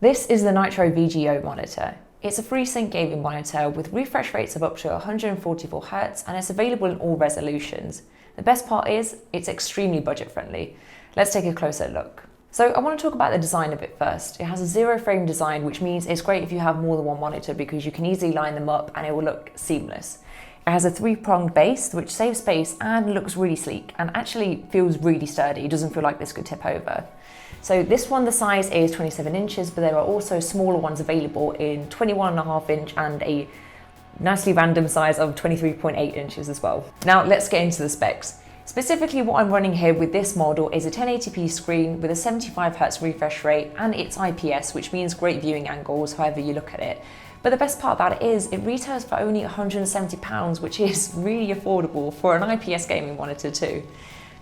This is the Nitro VGO monitor. It's a FreeSync gaming monitor with refresh rates of up to 144Hz and it's available in all resolutions. The best part is it's extremely budget friendly. Let's take a closer look. So I want to talk about the design of it first. It has a zero frame design, which means it's great if you have more than one monitor because you can easily line them up and it will look seamless. It has a three-pronged base, which saves space and looks really sleek and actually feels really sturdy. It doesn't feel like this could tip over. So this one, the size is 27 inches, but there are also smaller ones available in 21.5 inch and a nicely random size of 23.8 inches as well. Now let's get into the specs. Specifically what I'm running here with this model is a 1080p screen with a 75Hz refresh rate and it's IPS, which means great viewing angles however you look at it. But the best part about it is it retails for only £170, which is really affordable for an IPS gaming monitor too.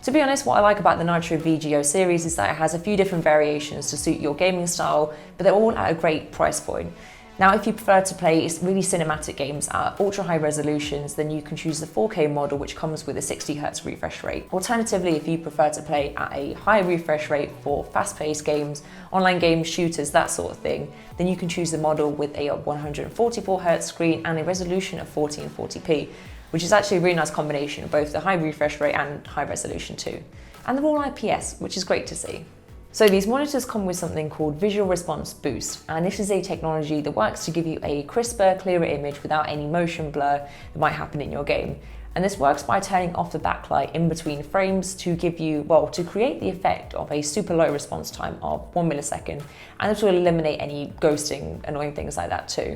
To be honest, what I like about the Nitro VGO series is that it has a few different variations to suit your gaming style, but they're all at a great price point. Now, if you prefer to play really cinematic games at ultra high resolutions, then you can choose the 4K model, which comes with a 60Hz refresh rate. Alternatively, if you prefer to play at a high refresh rate for fast-paced games, online games, shooters, that sort of thing, then you can choose the model with a 144Hz screen and a resolution of 1440p. Which is actually a really nice combination of both the high refresh rate and high resolution too. And they're all IPS, which is great to see. So these monitors come with something called Visual Response Boost, and this is a technology that works to give you a crisper, clearer image without any motion blur that might happen in your game. And this works by turning off the backlight in between frames to give you, to create the effect of a super low response time of 1 millisecond, and this will eliminate any ghosting, annoying things like that too.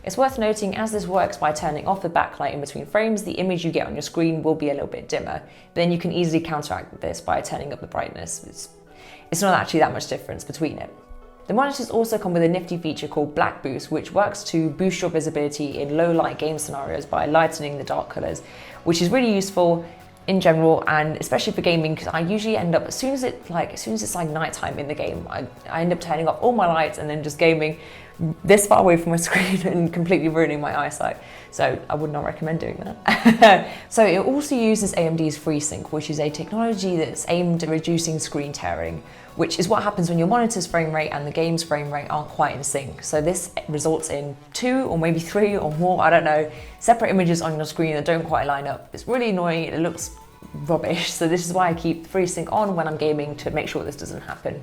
It's worth noting, as this works by turning off the backlight in between frames, the image you get on your screen will be a little bit dimmer. But then you can easily counteract this by turning up the brightness. It's not actually that much difference between it. The monitors also come with a nifty feature called Black Boost, which works to boost your visibility in low light game scenarios by lightening the dark colors, which is really useful in general, and especially for gaming, because I usually end up, as soon as it's like nighttime in the game, I end up turning off all my lights and then just gaming this far away from my screen and completely ruining my eyesight. So I would not recommend doing that. So it also uses AMD's FreeSync, which is a technology that's aimed at reducing screen tearing, which is what happens when your monitor's frame rate and the game's frame rate aren't quite in sync. So this results in 2 or maybe 3 or more, I don't know, separate images on your screen that don't quite line up. It's really annoying, it looks rubbish. So this is why I keep FreeSync on when I'm gaming to make sure this doesn't happen.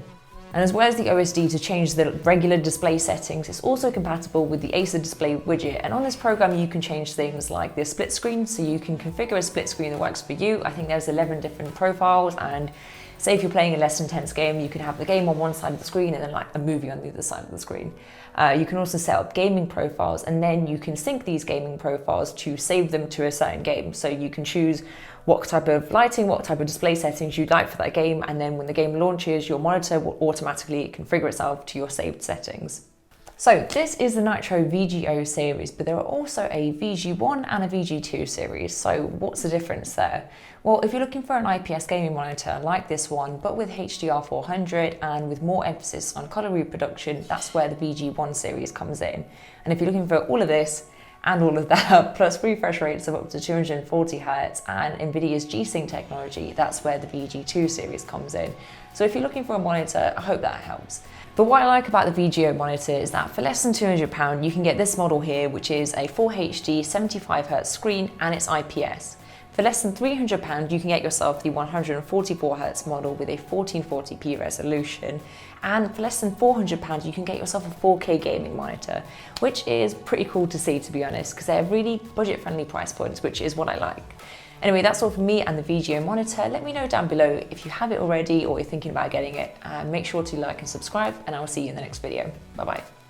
And as well as the OSD to change the regular display settings, it's also compatible with the Acer display widget. And on this program, you can change things like the split screen. So you can configure a split screen that works for you. I think there's 11 different profiles. And say if you're playing a less intense game, you can have the game on one side of the screen and then like a movie on the other side of the screen. You can also set up gaming profiles, and then you can sync these gaming profiles to save them to a certain game. So you can choose what type of lighting, what type of display settings you'd like for that game, and then when the game launches, your monitor will automatically configure itself to your saved settings. So this is the Nitro VGO series, but there are also a VG1 and a VG2 series. So what's the difference there? Well, if you're looking for an IPS gaming monitor like this one, but with HDR 400 and with more emphasis on color reproduction, that's where the VG1 series comes in. And if you're looking for all of this and all of that, plus refresh rates of up to 240Hz and NVIDIA's G-Sync technology, that's where the VG2 series comes in. So if you're looking for a monitor, I hope that helps. But what I like about the VGO monitor is that for less than £200, you can get this model here, which is a Full HD 75Hz screen and it's IPS. For less than £300, you can get yourself the 144Hz model with a 1440p resolution. And for less than £400, you can get yourself a 4K gaming monitor, which is pretty cool to see, to be honest, because they're really budget-friendly price points, which is what I like. Anyway, that's all from me and the VGO monitor. Let me know down below if you have it already or you're thinking about getting it. Make sure to like and subscribe, and I'll see you in the next video. Bye-bye.